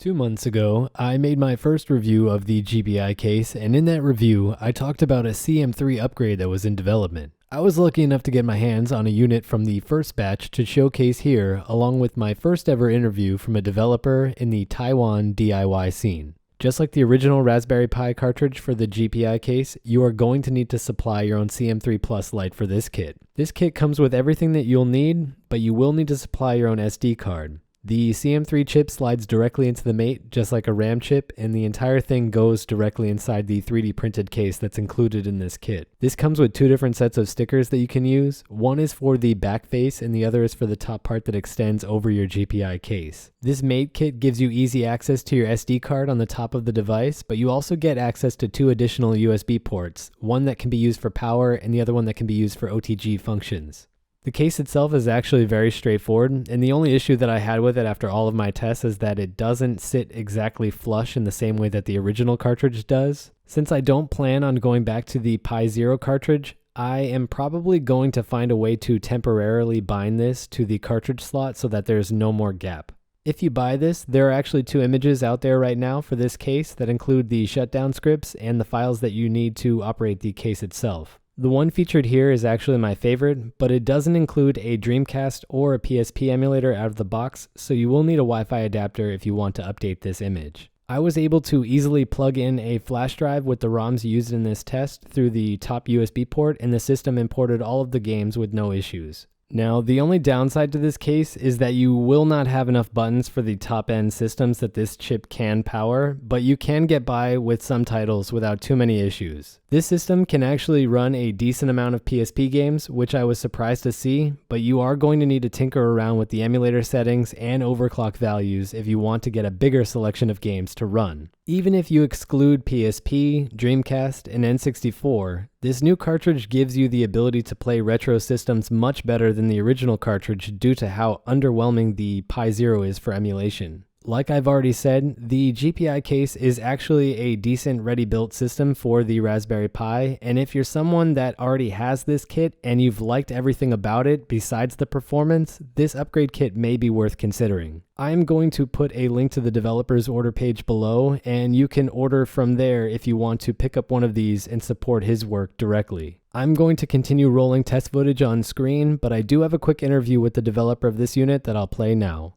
2 months ago, I made my first review of the GPi case, and in that review, I talked about a CM3 upgrade that was in development. I was lucky enough to get my hands on a unit from the first batch to showcase here, along with my first ever interview from a developer in the Taiwan DIY scene. Just like the original Raspberry Pi cartridge for the GPi case, you are going to need to supply your own CM3 Plus Lite for this kit. This kit comes with everything that you'll need, but you will need to supply your own SD card. The CM3 chip slides directly into the mate, just like a RAM chip, and the entire thing goes directly inside the 3D printed case that's included in this kit. This comes with 2 different sets of stickers that you can use. One is for the back face, and the other is for the top part that extends over your GPi case. This mate kit gives you easy access to your SD card on the top of the device, but you also get access to 2 additional USB ports, one that can be used for power and the other one that can be used for OTG functions. The case itself is actually very straightforward, and the only issue that I had with it after all of my tests is that it doesn't sit exactly flush in the same way that the original cartridge does. Since I don't plan on going back to the Pi Zero cartridge, I am probably going to find a way to temporarily bind this to the cartridge slot so that there's no more gap. If you buy this, there are actually 2 images out there right now for this case that include the shutdown scripts and the files that you need to operate the case itself. The one featured here is actually my favorite, but it doesn't include a Dreamcast or a PSP emulator out of the box, so you will need a Wi-Fi adapter if you want to update this image. I was able to easily plug in a flash drive with the ROMs used in this test through the top USB port, and the system imported all of the games with no issues. Now, the only downside to this case is that you will not have enough buttons for the top-end systems that this chip can power, but you can get by with some titles without too many issues. This system can actually run a decent amount of PSP games, which I was surprised to see, but you are going to need to tinker around with the emulator settings and overclock values if you want to get a bigger selection of games to run. Even if you exclude PSP, Dreamcast, and N64, this new cartridge gives you the ability to play retro systems much better than the original cartridge due to how underwhelming the Pi Zero is for emulation. Like I've already said, the GPi case is actually a decent ready-built system for the Raspberry Pi, and if you're someone that already has this kit and you've liked everything about it besides the performance, this upgrade kit may be worth considering. I'm going to put a link to the developer's order page below, and you can order from there if you want to pick up one of these and support his work directly. I'm going to continue rolling test footage on screen, but I do have a quick interview with the developer of this unit that I'll play now.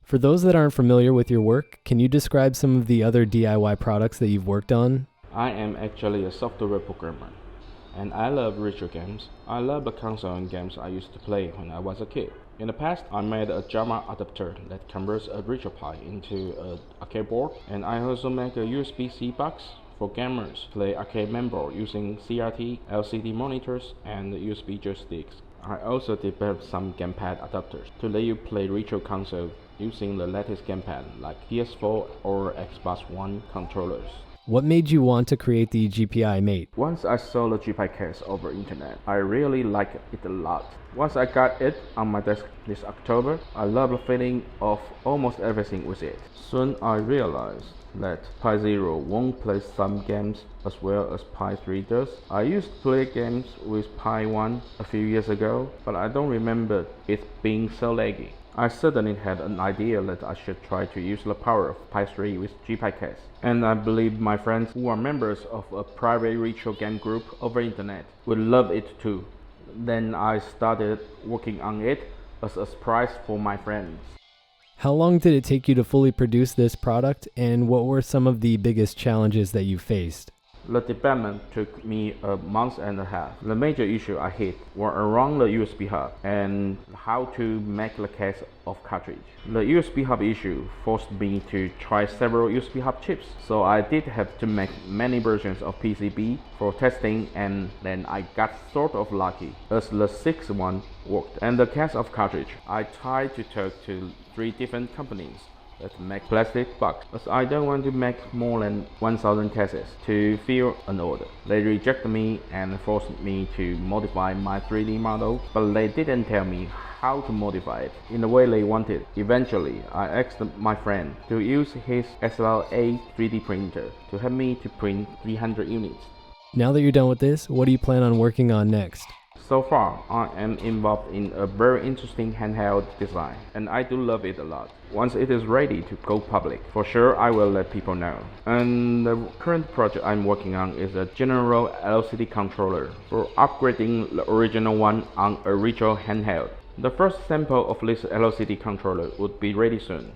For those that aren't familiar with your work, can you describe some of the other DIY products that you've worked on? I am actually a software programmer, and I love retro games. I love the console and games I used to play when I was a kid. In the past, I made a JAMA adapter that converts a Retro Pi into an arcade board, and I also make a USB-C box for gamers to play arcade mainboard using CRT, LCD monitors, and USB joysticks. I also developed some gamepad adapters to let you play retro console using the latest gamepad like PS4 or Xbox One controllers. What made you want to create the GPiMate? Once I saw the GPi case over internet, I really liked it a lot. Once I got it on my desk this October, I love the feeling of almost everything with it. Soon I realized that Pi Zero won't play some games as well as Pi 3 does. I used to play games with Pi 1 a few years ago, but I don't remember it being so laggy. I suddenly had an idea that I should try to use the power of Pi 3 with GPi case. And I believe my friends who are members of a private retro game group over internet would love it too. Then I started working on it as a surprise for my friends. How long did it take you to fully produce this product, and what were some of the biggest challenges that you faced? The development took me a month and a half. The major issue I hit were around the USB hub and how to make the case of cartridge. The USB hub issue forced me to try several USB hub chips, so I did have to make many versions of PCB for testing, and then I got sort of lucky as the 6th one worked. And the case of cartridge, I tried to talk to 3 different companies that make plastic box, as I don't want to make more than 1,000 cases to fill an order. They rejected me and forced me to modify my 3D model, but they didn't tell me how to modify it in the way they wanted. Eventually, I asked my friend to use his SLA 3D printer to help me to print 300 units. Now that you're done with this, what do you plan on working on next? So far, I am involved in a very interesting handheld design, and I do love it a lot. Once it is ready to go public, for sure I will let people know. And the current project I'm working on is a general LCD controller for upgrading the original one on a retro handheld. The first sample of this LCD controller would be ready soon.